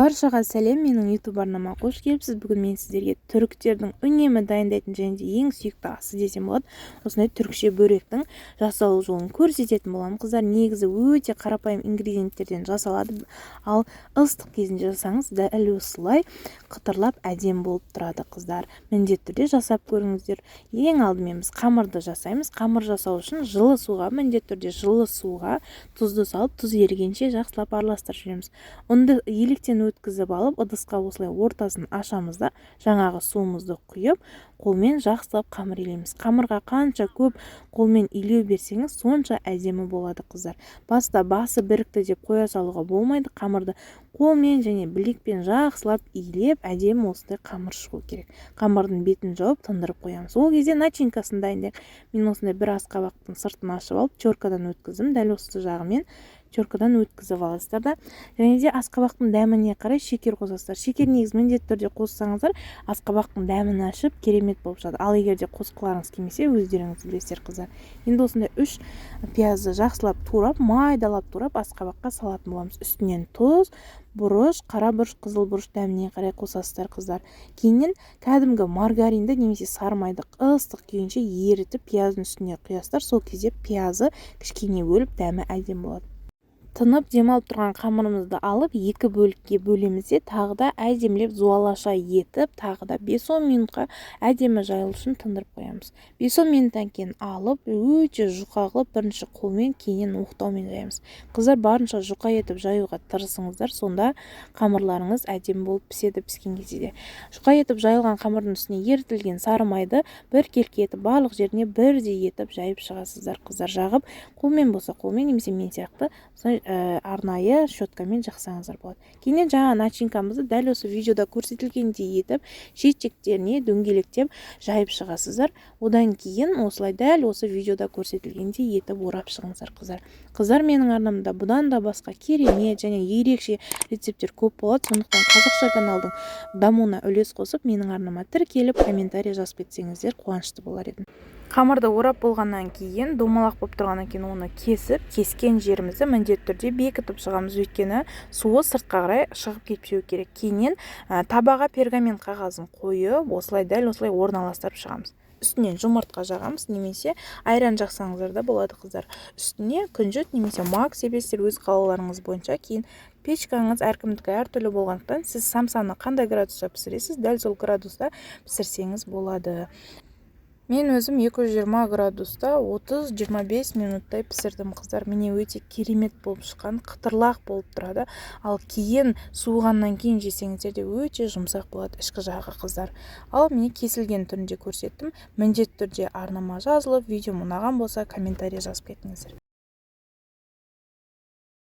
Баршаға сәлем, менің YouTube арнама қош келіпсіз. Бүгін мен сіздерге түріктердің үнемі дайындайтын және де ең сүйікті асы десем болады, осындай түрікше бөректің жасалу жолын көрсететін боламын. Қыздар, негізі өте қарапайым ингредиенттерден жасалады, ал ыстық кезінде жасаңыз дәл осылай қытырлап әдем болып тұрады. Қыздар, міндетті түрде жасап көріңіздер. Ең алдымен біз қамырды жасаймыз. Қамыр жасау үшін жылы суға, міндетті түрде жылы суға тұзды салып, тұз ерігенше жақсылап араластырып жүреміз. Онды електен өткізіп алып, ыдысқа осылай ортасын ашамыз да, жаңағы суымызды құйып, қолмен жақсылап қамыр илейміз. Қамырға қанша көп қолмен илеу берсеңіз, сонша әдемі болады, қыздар. Басы бірікті деп қоя салуға болмайды. Қамырды қолмен және білекпен жақсылап илеп, әдемі осындай қамыр шығу керек. Қамырдың бетін жауып, тындырып қоямыз. Ол кезде начинкасын дайындайық. Мен осындай бір асқабақтың сыртын ашып алып, теркадан өткіздім. Дәл осы жағымен теркадан өткізіп аласыздар да, және де асқабақтың дәміне қарай шекер қосасыздар. Шекер негізі міндетті түрде қоссаңыздар, асқабақтың дәмін ашып керемет болып шығады. Ал егер де қосқыларыңыз келмесе, өздеріңіз білесіздер, қыздар. Енді осындай 3 пиязды жақсылап турап, майдалап турап асқабаққа салатын боламыз. Үстінен тұз, бұрыш, қара бұрыш, қызыл бұрыш дәміне қарай қосасыздар, қыздар. Кейіннен кәдімгі маргаринді немесе сары майды ыстық күйінше ерітіп пияздың үстіне құясыздар. Сол кезде пиязы кішкене өліп, дәмі әдем болады. Тынып демалып тұрған қамырымызды алып 2 бөлікке бөлеміз де, тағы да әдемілеп зуалаша етіп, тағы да 5-10 минутқа әдемі жайылу үшін тындырып қоямыз. 5-10 минуттан кейін алып, өте жұқа қылып, бірінші қолмен, кейіннен оқтаумен жаймыз. Қыздар, барынша жұқа етіп жаюға тырысыңыздар, сонда қамырларыңыз әдемі болып піседі. Піскен кезде де жұқа етіп жайылған қамырдың үстіне ерітілген сары майды бір келке етіп, барлық жеріне бірдей етіп жайып шығасыздар, қыздар. Жағып, қолмен болса қолмен, немесе мен сияқты арнайы щеткамен жақсаңыздар болады. Кейіннен жаңа начинкамызды дәл осы видеода көрсетілгендей етіп, шетчектеріне дөңгелектеп жайып шығасыздар. Одан кейін осылай дәл осы видеода көрсетілгендей етіп орап шығыңыздар, қыздар. Қыздар, менің арнамда бұдан да басқа керемет және ерекше рецепттер көп болады. Сондықтан қазақша каналдың дамуына үлес қосып, менің арнама тіркеліп, комментарий жазып кетсеңіздер қуанышты болар едім. Қамырды орап болғаннан кейін, домалақ болып тұрғаннан кейін оны кесіп, кескен жерімізді міндетті түрде бекітіп шығамыз, өйткені суы сыртқа қарай шығып кетпеуі керек. Кейіннен табаға пергамент қағазын қойып, осылай дәл осылай орналастырып шығамыз. Үстінен жұмыртқа жағамыз, немесе айран жақсаңыздар да болады, қыздар. Үстіне күнжіт немесе мак себесіздер, өз қалауларыңыз бойынша. Кейін печкаңыз әркімдікі әртүрлі болғандықтан, сіз самсаны қандай градуста пісіресіз, дәл сол градуста пісірсеңіз болады. Мен өзім 220 градуста 30-25 минуттай пісірдім, қыздар. Міне өте керемет болып шыққан, қытырлақ болып тұрады. Ал кейін суығаннан кейін жесеңіздер де өте жұмсақ болады ішкі жағы, қыздар. Ал міне кесілген түрінде көрсеттім. Міндетті түрде арнама жазылып, видео ұнаған болса комментарий жазып кетіңіздер.